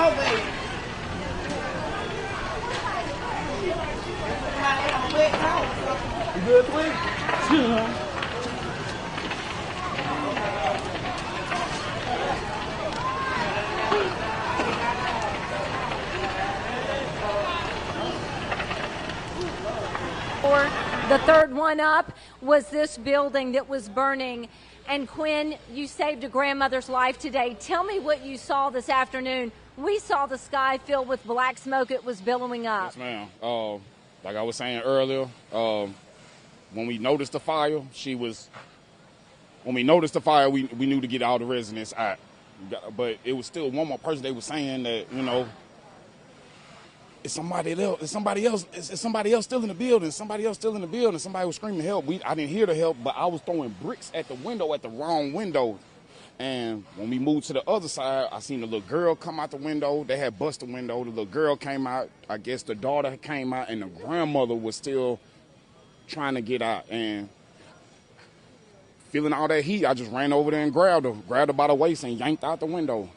Mobile. You good, Quinn? The third one up was this building that was burning. And Quinn, you saved a grandmother's life today. Tell me what you saw this afternoon. We saw the sky filled with black smoke. It was billowing up. Yes, ma'am. Like I was saying earlier, when we noticed the fire, we knew to get all the residents out. But it was still one more person. They were saying that, it's somebody else still in the building. Somebody was screaming help. I didn't hear the help, but I was throwing bricks at the wrong window. And when we moved to the other side, I seen the little girl come out the window. They had busted the window. The little girl came out. I guess the daughter came out, and the grandmother was still trying to get out. And feeling all that heat, I just ran over there and grabbed her by the waist and yanked out the window.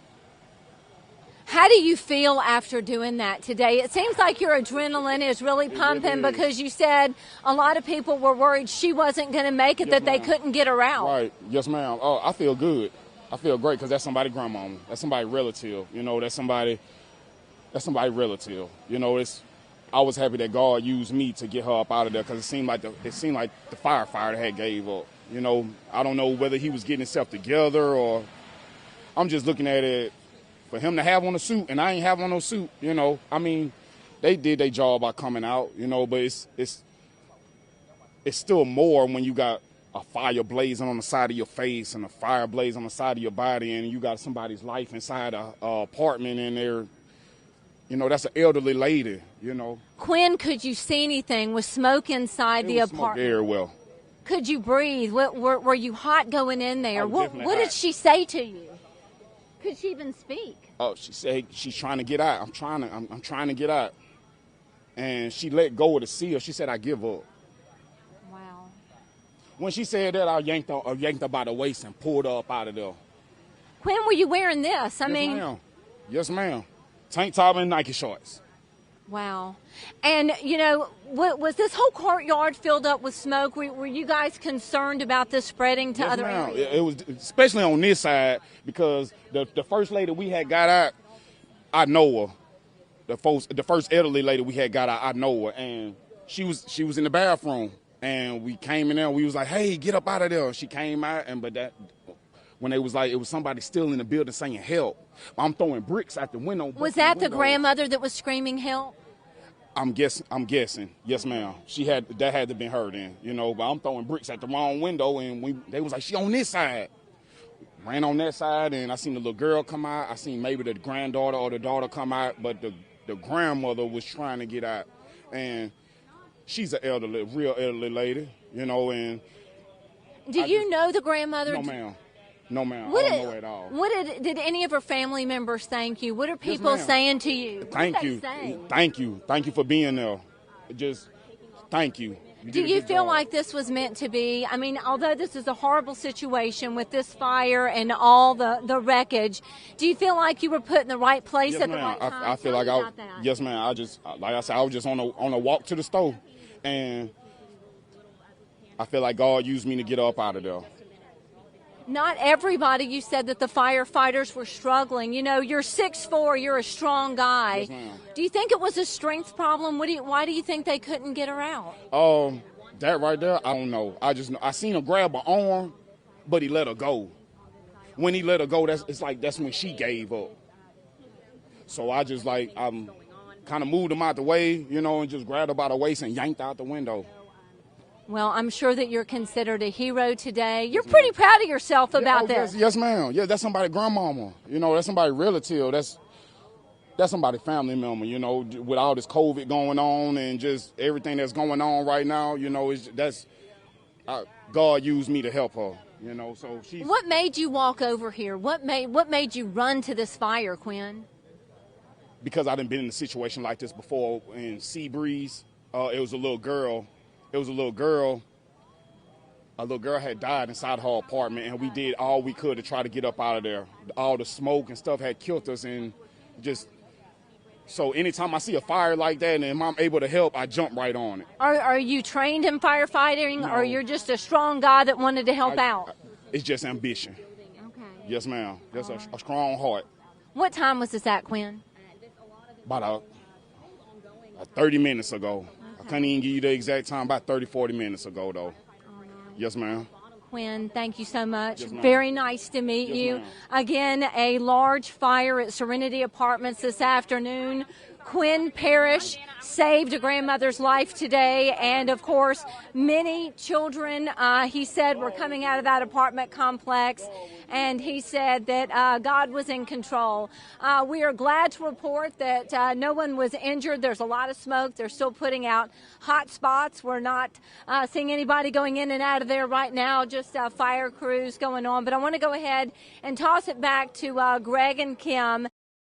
How do you feel after doing that today? It seems like your adrenaline is really pumping because you said a lot of people were worried she wasn't going to make it, that they couldn't get her out. Right. Yes, ma'am. Oh, I feel good. I feel great because that's somebody's grandmama. That's somebody's relative. That's somebody's relative. I was happy that God used me to get her up out of there because it seemed like the firefighter had gave up. I don't know whether he was getting himself together or I'm just looking at it. For him to have on a suit, and I ain't have on no suit, they did their job by coming out, but it's still more when you got a fire blazing on the side of your face and a fire blazing on the side of your body, and you got somebody's life inside a apartment, and they're, that's an elderly lady, Quinn, could you see anything? Was smoke inside the apartment? Very well. Could you breathe? Were you hot going in there? What did she say to you? Could she even speak? Oh, she said she's trying to get out. I'm trying to get out. And she let go of the seal. She said, I give up. Wow. When she said that, I yanked her by the waist and pulled her up out of there. When were you wearing this? Yes, ma'am. Tank top and Nike shorts. Wow. And, was this whole courtyard filled up with smoke? Were you guys concerned about this spreading to other areas? It was, especially on this side, because the first lady we had got out, I know her. The first elderly lady we had got out, I know her. And she was in the bathroom. And we came in there, and we was like, hey, get up out of there. She came out, when they was like, it was somebody still in the building saying help. I'm throwing bricks out the window. Was that the grandmother that was screaming help? I'm guessing. Yes, ma'am. That had to been her then, but I'm throwing bricks at the wrong window, and they was like, she on this side. Ran on that side, and I seen the little girl come out. I seen maybe the granddaughter or the daughter come out, but the grandmother was trying to get out. And she's a real elderly lady, and... Do you know the grandmother? No, ma'am. No, ma'am. I don't know at all. Did any of her family members thank you? What are people saying to you? Thank you. Thank you. Thank you for being there. Just thank you. Do you feel like this was meant to be? Although this is a horrible situation with this fire and all the wreckage, do you feel like you were put in the right place at the right time? I feel like yes, ma'am. I was just on a walk to the store, and I feel like God used me to get up out of there. Not everybody, you said that the firefighters were struggling. You're 6'4", you're a strong guy. Yes, ma'am. Do you think it was a strength problem? Why do you think they couldn't get her out? That right there, I don't know. I seen him grab her arm, but he let her go. When he let her go, that's when she gave up. So I just kind of moved him out the way, and just grabbed her by the waist and yanked out the window. Well, I'm sure that you're considered a hero today. You're pretty proud of yourself about this. Yes, ma'am. Yeah, that's somebody's grandmama. That's somebody's relative. That's somebody's family member, with all this COVID going on and just everything that's going on right now, God used me to help her, so she's... What made you walk over here? What made you run to this fire, Quinn? Because I done been in a situation like this before in Seabreeze. It was a little girl. A little girl had died inside her apartment, and we did all we could to try to get up out of there. All the smoke and stuff had killed us, and just So anytime I see a fire like that and if I'm able to help, I jump right on it. Are you trained in firefighting, No. or you're just a strong guy that wanted to help out? It's just ambition. Okay. Yes, ma'am. Just a strong heart. What time was this at, Quinn? About 30 minutes ago. I couldn't even give you the exact time, about 30, 40 minutes ago, though. Yes, ma'am. Quinn, thank you so much. Yes, ma'am. Very nice to meet Yes, you. ma'am. Again, a large fire at Serenity Apartments this afternoon. Quinn Parrish saved a grandmother's life today, and of course, many children, he said, were coming out of that apartment complex, and he said that God was in control. We are glad to report that no one was injured. There's a lot of smoke. They're still putting out hot spots. We're not seeing anybody going in and out of there right now, just fire crews going on. But I want to go ahead and toss it back to Greg and Kim